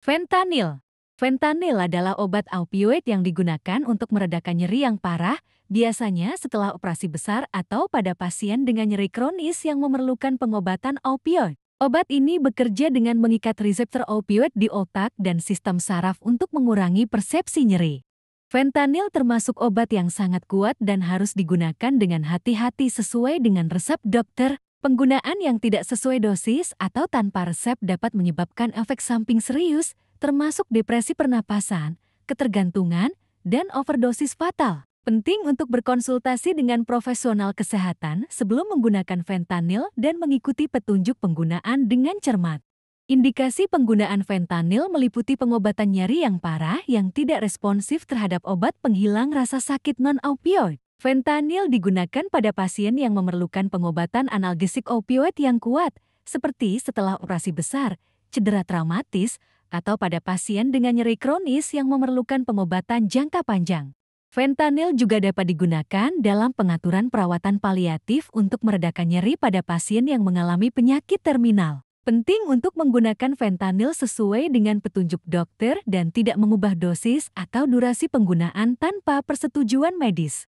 Fentanyl. Fentanyl adalah obat opioid yang digunakan untuk meredakan nyeri yang parah, biasanya setelah operasi besar atau pada pasien dengan nyeri kronis yang memerlukan pengobatan opioid. Obat ini bekerja dengan mengikat reseptor opioid di otak dan sistem saraf untuk mengurangi persepsi nyeri. Fentanyl termasuk obat yang sangat kuat dan harus digunakan dengan hati-hati sesuai dengan resep dokter. Penggunaan yang tidak sesuai dosis atau tanpa resep dapat menyebabkan efek samping serius, termasuk depresi pernapasan, ketergantungan, dan overdosis fatal. Penting untuk berkonsultasi dengan profesional kesehatan sebelum menggunakan fentanyl dan mengikuti petunjuk penggunaan dengan cermat. Indikasi penggunaan fentanyl meliputi pengobatan nyeri yang parah yang tidak responsif terhadap obat penghilang rasa sakit non-opioid. Fentanyl digunakan pada pasien yang memerlukan pengobatan analgesik opioid yang kuat, seperti setelah operasi besar, cedera traumatis, atau pada pasien dengan nyeri kronis yang memerlukan pengobatan jangka panjang. Fentanyl juga dapat digunakan dalam pengaturan perawatan paliatif untuk meredakan nyeri pada pasien yang mengalami penyakit terminal. Penting untuk menggunakan fentanyl sesuai dengan petunjuk dokter dan tidak mengubah dosis atau durasi penggunaan tanpa persetujuan medis.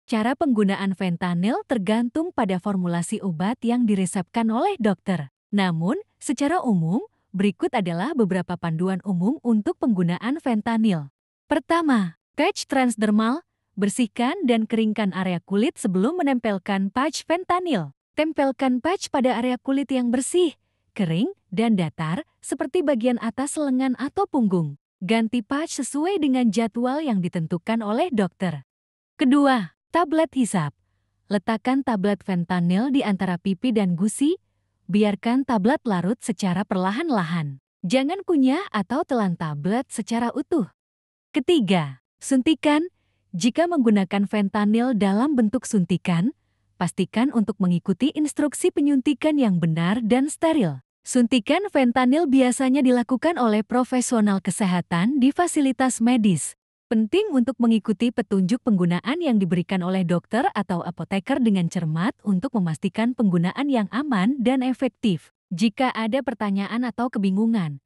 Cara penggunaan fentanyl tergantung pada formulasi obat yang diresepkan oleh dokter. Namun, secara umum, berikut adalah beberapa panduan umum untuk penggunaan fentanyl. Pertama, patch transdermal, bersihkan dan keringkan area kulit sebelum menempelkan patch fentanyl. Tempelkan patch pada area kulit yang bersih, kering, dan datar, seperti bagian atas lengan atau punggung. Ganti patch sesuai dengan jadwal yang ditentukan oleh dokter. Kedua, tablet hisap. Letakkan tablet fentanyl di antara pipi dan gusi. Biarkan tablet larut secara perlahan-lahan. Jangan kunyah atau telan tablet secara utuh. Ketiga, suntikan. Jika menggunakan fentanyl dalam bentuk suntikan, pastikan untuk mengikuti instruksi penyuntikan yang benar dan steril. Suntikan fentanyl biasanya dilakukan oleh profesional kesehatan di fasilitas medis. Penting untuk mengikuti petunjuk penggunaan yang diberikan oleh dokter atau apoteker dengan cermat untuk memastikan penggunaan yang aman dan efektif. Jika ada pertanyaan atau kebingungan,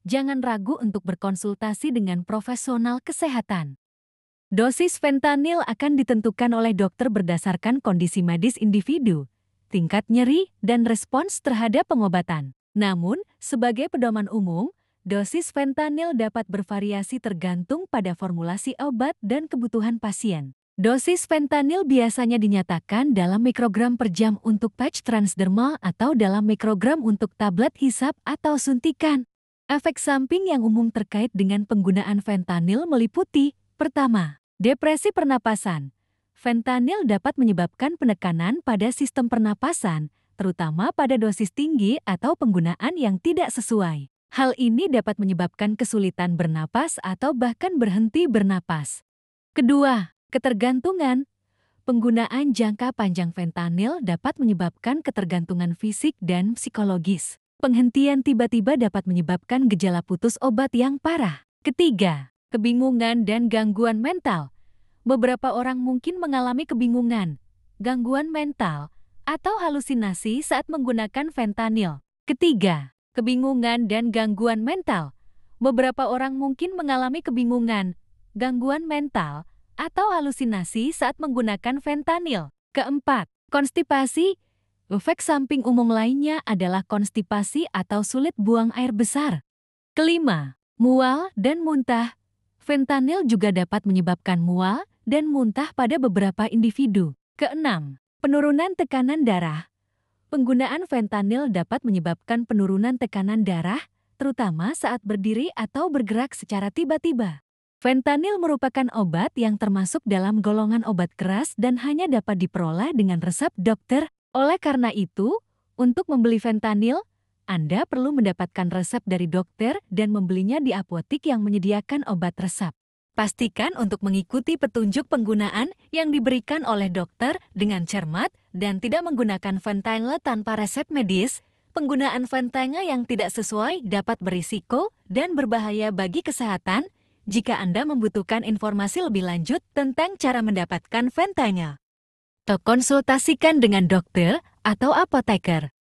jangan ragu untuk berkonsultasi dengan profesional kesehatan. Dosis fentanyl akan ditentukan oleh dokter berdasarkan kondisi medis individu, tingkat nyeri, dan respons terhadap pengobatan. Namun, sebagai pedoman umum, dosis fentanyl dapat bervariasi tergantung pada formulasi obat dan kebutuhan pasien. Dosis fentanyl biasanya dinyatakan dalam mikrogram per jam untuk patch transdermal atau dalam mikrogram untuk tablet hisap atau suntikan. Efek samping yang umum terkait dengan penggunaan fentanyl meliputi: pertama, depresi pernapasan. Fentanyl dapat menyebabkan penekanan pada sistem pernapasan, terutama pada dosis tinggi atau penggunaan yang tidak sesuai. Hal ini dapat menyebabkan kesulitan bernapas atau bahkan berhenti bernapas. Kedua, ketergantungan. Penggunaan jangka panjang fentanyl dapat menyebabkan ketergantungan fisik dan psikologis. Penghentian tiba-tiba dapat menyebabkan gejala putus obat yang parah. Ketiga, kebingungan dan gangguan mental. Beberapa orang mungkin mengalami kebingungan, gangguan mental, atau halusinasi saat menggunakan fentanyl. Ketiga, kebingungan dan gangguan mental. Beberapa orang mungkin mengalami kebingungan, gangguan mental, atau halusinasi saat menggunakan fentanyl. Keempat, konstipasi. Efek samping umum lainnya adalah konstipasi atau sulit buang air besar. Kelima, mual dan muntah. Fentanyl juga dapat menyebabkan mual dan muntah pada beberapa individu. Keenam, penurunan tekanan darah. Penggunaan fentanyl dapat menyebabkan penurunan tekanan darah, terutama saat berdiri atau bergerak secara tiba-tiba. Fentanyl merupakan obat yang termasuk dalam golongan obat keras dan hanya dapat diperoleh dengan resep dokter. Oleh karena itu, untuk membeli fentanyl, Anda perlu mendapatkan resep dari dokter dan membelinya di apotik yang menyediakan obat resep. Pastikan untuk mengikuti petunjuk penggunaan yang diberikan oleh dokter dengan cermat dan tidak menggunakan fentanyl tanpa resep medis. Penggunaan fentanyl yang tidak sesuai dapat berisiko dan berbahaya bagi kesehatan. Jika Anda membutuhkan informasi lebih lanjut tentang cara mendapatkan fentanyl, konsultasikan dengan dokter atau apoteker.